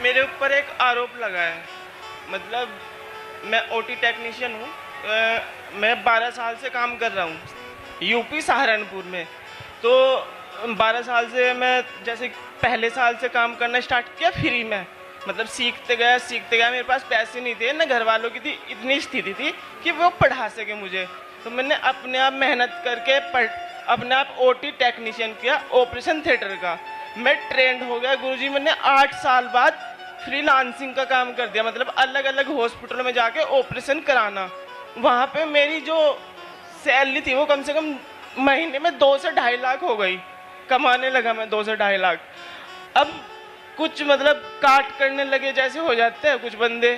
मेरे ऊपर एक आरोप लगा है। मतलब मैं ओटी टेक्नीशियन हूँ। मैं 12 साल से काम कर रहा हूँ यूपी सहारनपुर में। तो 12 साल से मैं जैसे पहले साल से काम करना स्टार्ट किया फ्री में। मतलब सीखते गया। मेरे पास पैसे नहीं थे, न घर वालों की थी इतनी स्थिति थी कि वो पढ़ा सके मुझे। तो मैंने अपने आप मेहनत करके अपने आप ओटी टेक्नीशियन किया, ऑपरेशन थिएटर का। मैं ट्रेंड हो गया गुरुजी। मैंने 8 साल बाद फ्रीलांसिंग का काम कर दिया। मतलब अलग अलग हॉस्पिटलों में जाके ऑपरेशन कराना। वहाँ पे मेरी जो सैलरी थी वो कम से कम महीने में 2 से 2.5 लाख हो गई। कमाने लगा मैं 2 से 2.5 लाख। अब कुछ मतलब काट करने लगे जैसे हो जाते हैं कुछ बंदे।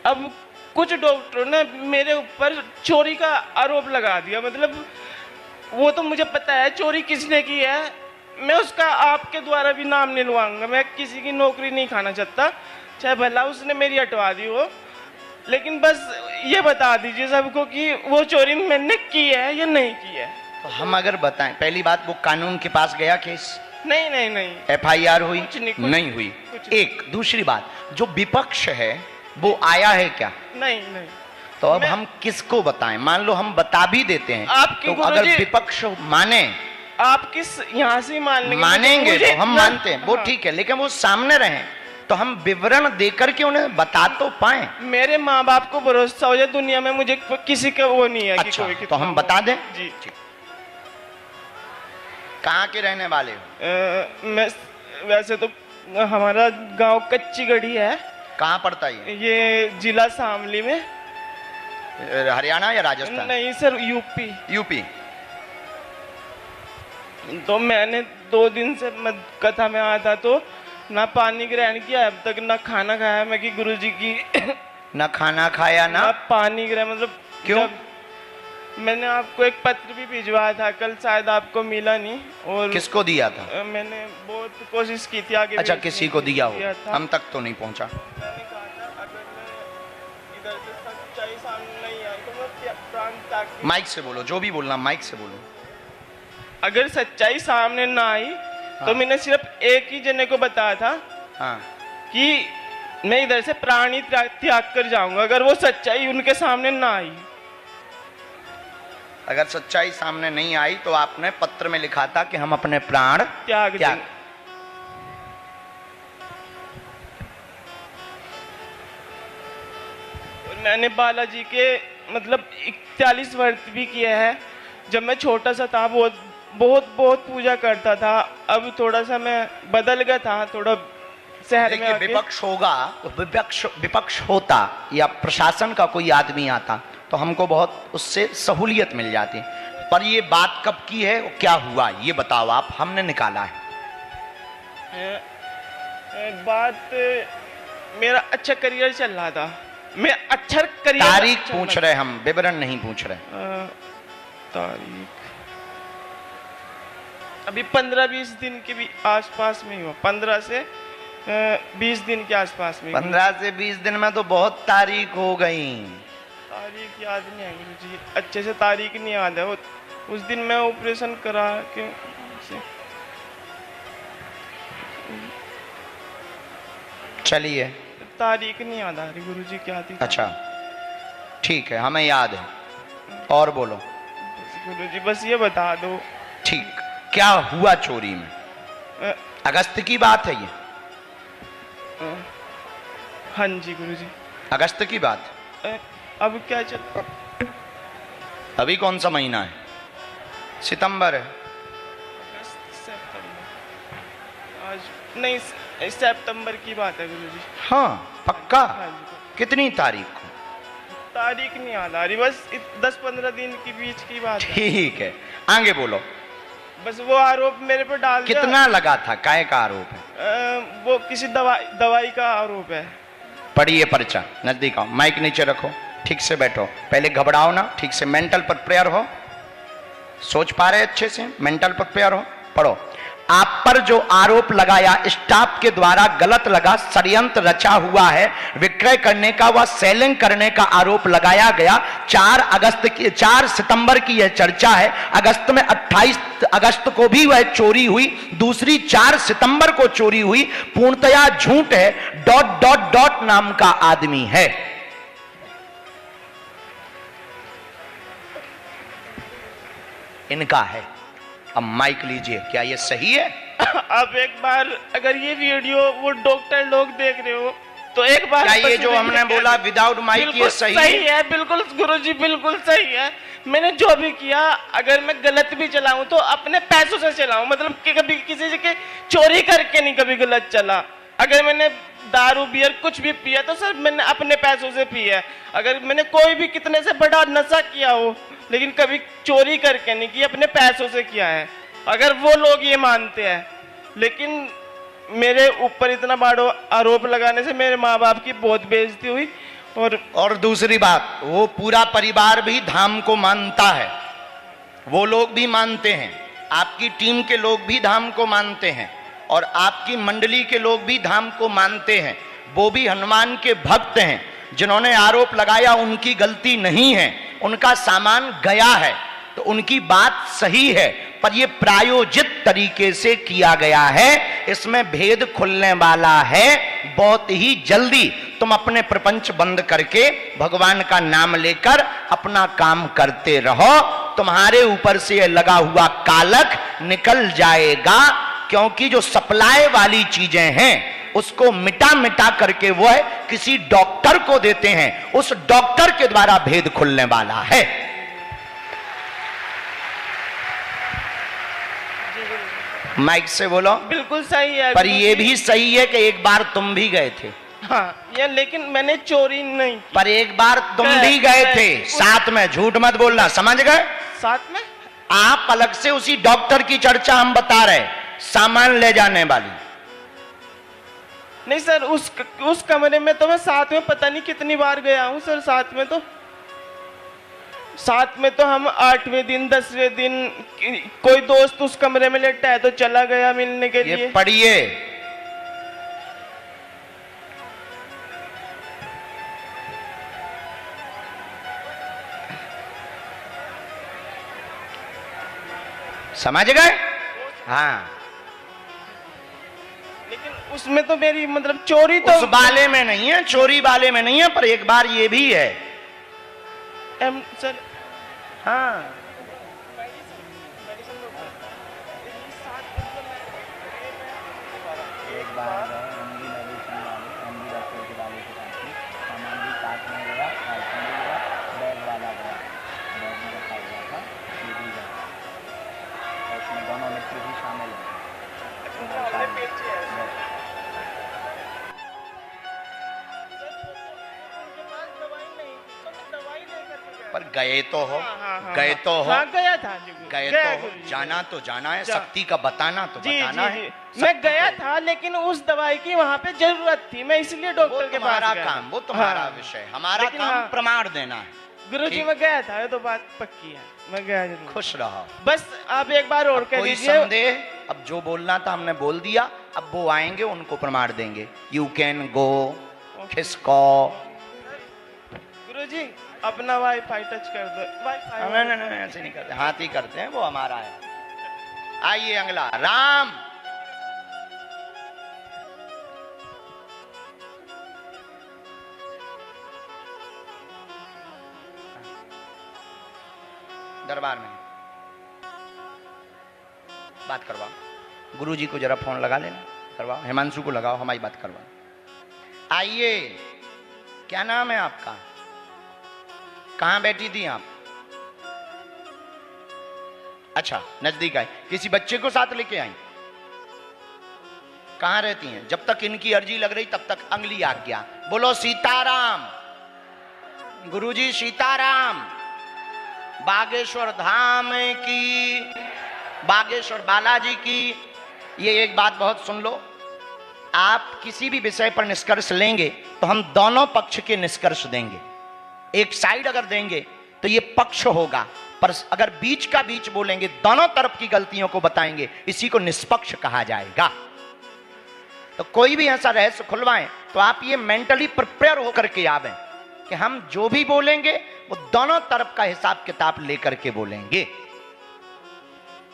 अब कुछ डॉक्टरों ने मेरे ऊपर चोरी का आरोप लगा दिया। मतलब वो तो मुझे पता है चोरी किसने की है। मैं उसका आपके द्वारा भी नाम नहीं लूँगा। मैं किसी की नौकरी नहीं खाना चाहता, चाहे भला उसने मेरी हटवा दी हो। लेकिन बस ये बता दीजिए सबको कि वो चोरी मैंने की है या नहीं की है। तो हम अगर बताएं, पहली बात, वो कानून के पास गया केस? नहीं। FIR हुई? कुछ नहीं हुई। एक दूसरी बात, जो विपक्ष है वो आया है क्या? नहीं। तो अब हम किसको बताएं? मान लो हम बता भी देते हैं, आपके तो अगर विपक्ष माने, आप किस यहाँ से मानेंगे तो हम मानते हैं, वो हाँ। ठीक है, लेकिन वो सामने रहें तो हम विवरण देकर के उन्हें बता तो पाए। मेरे माँ बाप को भरोसा हो जाए दुनिया में, मुझे किसी का वो नहीं है। अच्छा, कि कोई तो हम बता दें जी। कहाँ के रहने वाले हो? मैं वैसे तो हमारा गांव कच्ची गढ़ी है। कहाँ पड़ता है ये जिला शामली में। हरियाणा या राजस्थान? नहीं सर, यूपी। तो मैंने 2 दिन से कथा में आया था, तो ना पानी ग्रहण किया अब तक, ना खाना खाया। मैं कि गुरुजी की ना खाना खाया ना पानी ग्रहण। मतलब क्यों? मैंने आपको एक पत्र भी भिजवाया था कल, शायद आपको मिला नहीं। और किसको दिया था? मैंने बहुत कोशिश की थी आगे। अच्छा, किसी को दिया हो, हम तक तो नहीं पहुंचा। मैंने कहा था अगर मैं इधर से सच्चाई सामने नहीं आई तो मैं प्राण त्याग। माइक से बोलो, जो भी बोलना माइक से बोलो। अगर सच्चाई सामने ना आई तो मैंने सिर्फ एक ही जने को बताया था कि मैं इधर से प्राण ही त्याग कर जाऊंगा अगर वो सच्चाई उनके सामने ना आई। अगर सच्चाई सामने नहीं आई तो आपने पत्र में लिखा था कि हम अपने प्राण त्याग। मैंने बालाजी के मतलब 41 व्रत भी किए हैं। जब मैं छोटा सा था बहुत पूजा करता था। अब थोड़ा सा मैं बदल गया था, थोड़ा शहर में आके। विपक्ष होगा तो विपक्ष होता या प्रशासन का कोई आदमी आता तो हमको बहुत उससे सहूलियत मिल जाती। पर ये बात कब की है, क्या हुआ ये बताओ आप, हमने निकाला है। बात मेरा अच्छा करियर चल रहा था। मैं अच्छा करियर, तारीख पूछ रहे हम, विवरण नहीं पूछ रहे। तारीख अभी 15-20 दिन के भी आसपास में हुआ। 15 से 20 दिन के आसपास में। 15 से 20 दिन में तो बहुत तारीख हो गई। तारीख याद नहीं है मुझे, अच्छे से तारीख नहीं याद है। उस दिन मैं ऑपरेशन करा के चलिए, तारीख नहीं याद आ रही गुरुजी, क्या थी। अच्छा ठीक है, हमें याद है। और बोलो गुरुजी, बस ये बता दो। ठीक, क्या हुआ चोरी में? अगस्त की बात है ये? हाँ जी गुरुजी, अगस्त की बात। अब क्या चल, अभी कौन सा महीना है? सितंबर है। अगस्त सितंबर, आज नहीं, सितंबर की बात है गुरुजी। हाँ पक्का? हाँ जी। कितनी तारीख को? तारीख नहीं याद आ रही, बस 10-15 दिन के बीच की बात है। ठीक है, आगे बोलो। बस वो आरोप मेरे पर डाल दिया। कितना लगा था? काय का आरोप है? वो किसी दवाई का आरोप है। पढ़िए पर्चा, नजदीक आओ, माइक नीचे रखो, ठीक से बैठो, पहले घबराओ ना, ठीक से मेंटल पर प्रेयर हो, सोच पा रहे अच्छे से, मेंटल पर प्रेयर हो, पढ़ो। आप पर जो आरोप लगाया स्टाफ के द्वारा गलत लगा, षड्यंत्र रचा हुआ है, विक्रय करने का व सेलिंग करने का आरोप लगाया गया। 4 सितंबर की यह चर्चा है। अगस्त में 28 अगस्त को भी वह चोरी हुई, दूसरी 4 सितंबर को चोरी हुई। पूर्णतया झूठ है। ... नाम का आदमी है। इनका है। अब माइक लीजिए, क्या ये सही है? अब एक बार अगर ये वीडियो वो डॉक्टर लोग देख रहे हो तो एक बार क्या ये जो हमने बोला विदाउट माइक ये सही है? बिल्कुल गुरुजी, बिल्कुल सही है। मैंने जो भी किया, अगर मैं गलत भी चलाऊं तो अपने पैसों से चलाऊं, मतलब कि कभी किसी से चोरी करके नहीं कभी गलत चला। अगर मैंने दारू बियर कुछ भी पिया तो सर मैंने अपने पैसों से पिया। अगर मैंने कोई भी कितने से बड़ा नशा किया हो, लेकिन कभी चोरी करके नहीं किया, अपने पैसों से किया है। अगर वो लोग ये मानते हैं, लेकिन मेरे ऊपर इतना बड़ा आरोप लगाने से मेरे माँ बाप की बहुत बेइज्जती हुई। और दूसरी बात, वो पूरा परिवार भी धाम को मानता है, वो लोग भी मानते हैं, आपकी टीम के लोग भी धाम को मानते हैं और आपकी मंडली के लोग भी धाम को मानते हैं। वो भी हनुमान के भक्त हैं। जिन्होंने आरोप लगाया उनकी गलती नहीं है, उनका सामान गया है तो उनकी बात सही है, पर यह प्रायोजित तरीके से किया गया है। इसमें भेद खुलने वाला है बहुत ही जल्दी। तुम अपने प्रपंच बंद करके भगवान का नाम लेकर अपना काम करते रहो, तुम्हारे ऊपर से लगा हुआ कालक निकल जाएगा। क्योंकि जो सप्लाई वाली चीजें हैं उसको मिटा मिटा करके वो है किसी डॉक्टर को देते हैं, उस डॉक्टर के द्वारा भेद खुलने वाला है। माइक से बोलो। बिल्कुल सही है। पर ये भी सही है कि एक बार तुम भी गए थे। हाँ, ये लेकिन मैंने चोरी नहीं की। पर एक बार तुम भी गए थे साथ में, झूठ मत बोलना, समझ गए? साथ में आप अलग से उसी डॉक्टर की चर्चा हम बता रहे, सामान ले जाने वाली नहीं सर। उस कमरे में तो मैं साथ में पता नहीं कितनी बार गया हूं सर। साथ में तो हम 8वें दिन 10वें दिन कोई दोस्त उस कमरे में लेटा है तो चला गया मिलने के लिए। ये पढ़िए, समझ गए? हाँ, लेकिन उसमें तो मेरी मतलब चोरी तो उस वाले में नहीं है, चोरी वाले में नहीं है, पर एक बार ये भी है सर। हाँ, एक बार सामान भी साथ में गया, बैग वाला गया, बैग में रखा हुआ था, ये भी गया, उसमें दोनों मित्र भी शामिल हैं। पर गए तो हो, गए तो हो, गया था जी, गए तो हो, जाना तो जाना है, शक्ति का बताना तो बताना है। मैं गया था, लेकिन उस दवाई की वहाँ पे जरूरत थी, मैं इसलिए डॉक्टर के पास गया। काम, वो तुम्हारा विषय, हमारा काम प्रमाण देना है। गुरुजी मैं गया था, ये तो बात पक्की है, मैं गया जरूर। खुश रहो। बस आप एक बार और कह दीजिए। कोई संदेह? अब जो बोलना था हमने बोल दिया, अब वो आएंगे उनको प्रमाण देंगे। You can go. खिसको। गुरुजी अपना वाईफाई टच कर दो। वाईफाई नहीं, ऐसे नहीं करते, हाथ ही करते हैं, वो हमारा है। आइए अगला, राम। दरबार में बात करवाओ, गुरुजी को जरा फोन लगा लेना, करवाओ, हिमांशु को लगाओ, हमारी बात करवाओ। आइए, क्या नाम है आपका? कहां बैठी थी आप? अच्छा, नजदीक आई, किसी बच्चे को साथ लेके आई? कहां रहती हैं? जब तक इनकी अर्जी लग रही तब तक अगली आज्ञा। बोलो सीताराम। गुरुजी सीताराम। बागेश्वर धाम की, बागेश्वर बालाजी की। ये एक बात बहुत सुन लो, आप किसी भी विषय पर निष्कर्ष लेंगे तो हम दोनों पक्ष के निष्कर्ष देंगे। एक साइड अगर देंगे तो ये पक्ष होगा, पर अगर बीच का बीच बोलेंगे, दोनों तरफ की गलतियों को बताएंगे, इसी को निष्पक्ष कहा जाएगा। तो कोई भी ऐसा रहस्य खुलवाएं तो आप ये मेंटली प्रिपेयर होकर के आवें कि हम जो भी बोलेंगे वो दोनों तरफ का हिसाब किताब लेकर के बोलेंगे।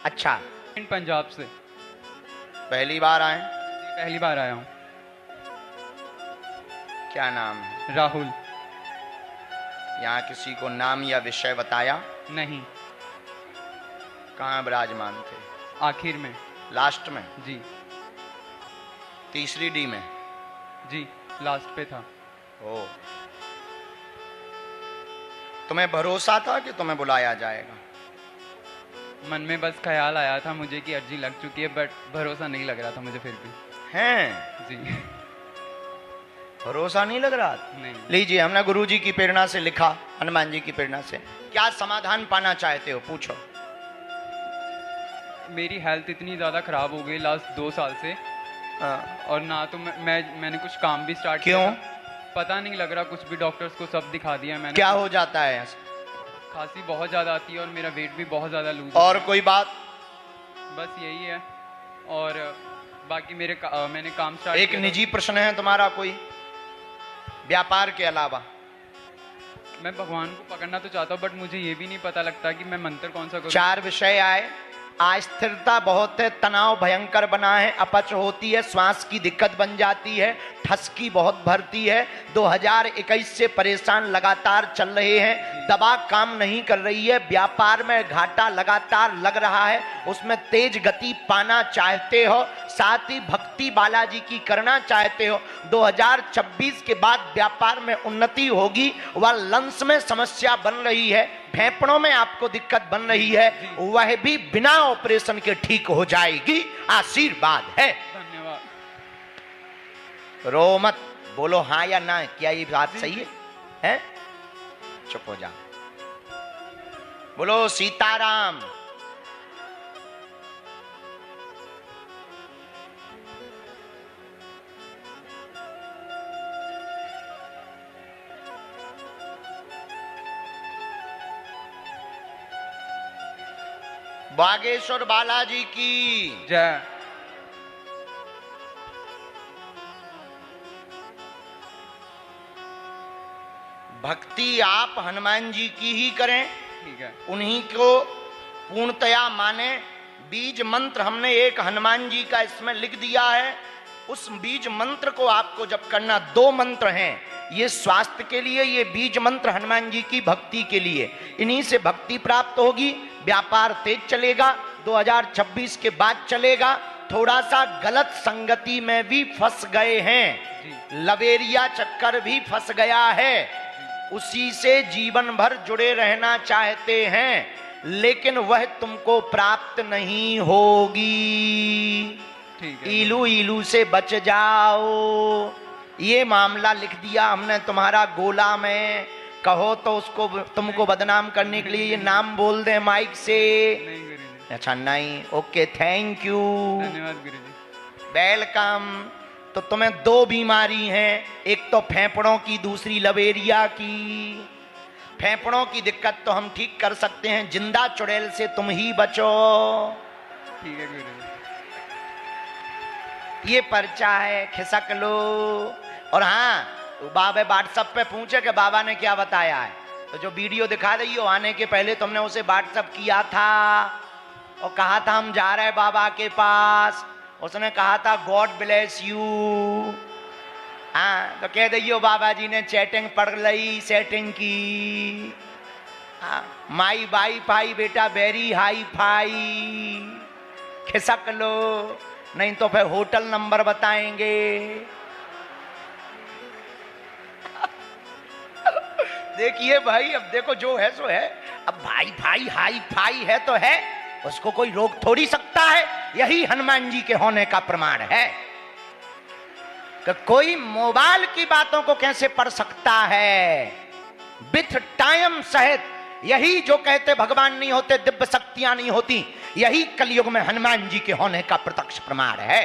अच्छा, पंजाब से पहली बार आए? पहली बार आया हूँ। क्या नाम है? राहुल। यहाँ किसी को नाम या विषय बताया? नहीं। कहाँ विराजमान थे? आखिर में। लास्ट में? जी। तीसरी डी में? जी, लास्ट पे था। ओ, तुम्हें भरोसा था कि तुम्हें बुलाया जाएगा? मन में बस ख्याल आया था मुझे कि अर्जी लग चुकी है, बट भरोसा नहीं लग रहा था मुझे फिर भी। हैं? जी। भरोसा नहीं लग रहा? नहीं। लीजिए, हमने गुरुजी की प्रेरणा से लिखा, हनुमान जी की प्रेरणा से। क्या समाधान पाना चाहते हो, पूछो। मेरी हेल्थ इतनी ज़्यादा खराब हो गई लास्ट 2 साल से, और ना तो मैंने कुछ काम भी स्टार्ट किया। क्यों? पता नहीं लग रहा, कुछ भी डॉक्टर्स को सब दिखा दिया मैंने। क्या हो जाता है? खांसी बहुत ज़्यादा आती है और मेरा वेट भी बहुत ज़्यादा लूज। और कोई बात? बस यही है। और बाकी मैंने काम स्टार्ट एक निजी प्रश्न है तुम्हारा कोई, व्यापार के अलावा? मैं भगवान को पकड़ना तो चाहता हूँ, बट मुझे ये भी नहीं पता लगता कि मैं मंत्र कौन सा करूँ। 4 विषय आए। अस्थिरता बहुत है, तनाव भयंकर बना है, अपच होती है, श्वास की दिक्कत बन जाती है, ठसकी बहुत भरती है, 2021 से परेशान लगातार चल रहे हैं, दवा काम नहीं कर रही है, व्यापार में घाटा लगातार लग रहा है, उसमें तेज गति पाना चाहते हो, साथ ही भक्ति बालाजी की करना चाहते हो। 2026 के बाद व्यापार में उन्नति होगी। वह लंस में समस्या बन रही है, फेफड़ों में आपको दिक्कत बन रही है, वह भी बिना ऑपरेशन के ठीक हो जाएगी। आशीर्वाद है। धन्यवाद। रो मत, बोलो हाँ या ना। क्या ये बात सही है? हैं? चुप हो जा। बोलो सीताराम। बागेश्वर बालाजी की जय। भक्ति आप हनुमान जी की ही करें, ठीक है। उन्हीं को पूर्णतया माने। बीज मंत्र हमने एक हनुमान जी का इसमें लिख दिया है। उस बीज मंत्र को आपको जब करना, 2 मंत्र हैं, ये स्वास्थ्य के लिए, ये बीज मंत्र हनुमान जी की भक्ति के लिए। इन्हीं से भक्ति प्राप्त होगी, व्यापार तेज चलेगा, 2026 के बाद चलेगा। थोड़ा सा गलत संगति में भी फंस गए हैं, लवेरिया चक्कर भी फंस गया है, उसी से जीवन भर जुड़े रहना चाहते हैं, लेकिन वह तुमको प्राप्त नहीं होगी। ठीक है। इलू इलू से बच जाओ। ये मामला लिख दिया हमने तुम्हारा गोला में। कहो तो उसको, तुमको बदनाम करने के लिए ये नाम बोल दे माइक से? नहीं गुरुजी। अच्छा नहीं, ओके, थैंक यू, धन्यवाद गुरुजी। वेलकम। तो तुम्हें 2 बीमारी हैं, एक तो फेफड़ों की, दूसरी लवेरिया की। फेफड़ों की दिक्कत तो हम ठीक कर सकते हैं, जिंदा चुड़ैल से तुम ही बचो। ठीक है गुरुजी। ये पर्चा है, खिसक लो। और हाँ, बाबा व्हाट्सएप पे पूछे कि बाबा ने क्या बताया है, तो जो वीडियो दिखा रही हो, आने के पहले तुमने उसे व्हाट्सएप किया था और कहा था हम जा रहे हैं बाबा के पास। उसने कहा था गॉड ब्लेस यू। हाँ, तो कह दियो बाबा जी ने चैटिंग पढ़ ली, सेटिंग की। हाँ, माई वाई फाई बेटा वेरी हाई फाई। खिसक लो, नहीं तो फिर होटल नंबर बताएंगे। देखिए भाई, अब देखो जो है सो है। अब भाई भाई हाई फाई है तो है, उसको कोई रोक थोड़ी सकता है। यही हनुमान जी के होने का प्रमाण है कि कोई मोबाइल की बातों को कैसे पढ़ सकता है विथ टाइम सहित। यही जो कहते भगवान नहीं होते, दिव्य शक्तियां नहीं होती, यही कलयुग में हनुमान जी के होने का प्रत्यक्ष प्रमाण है।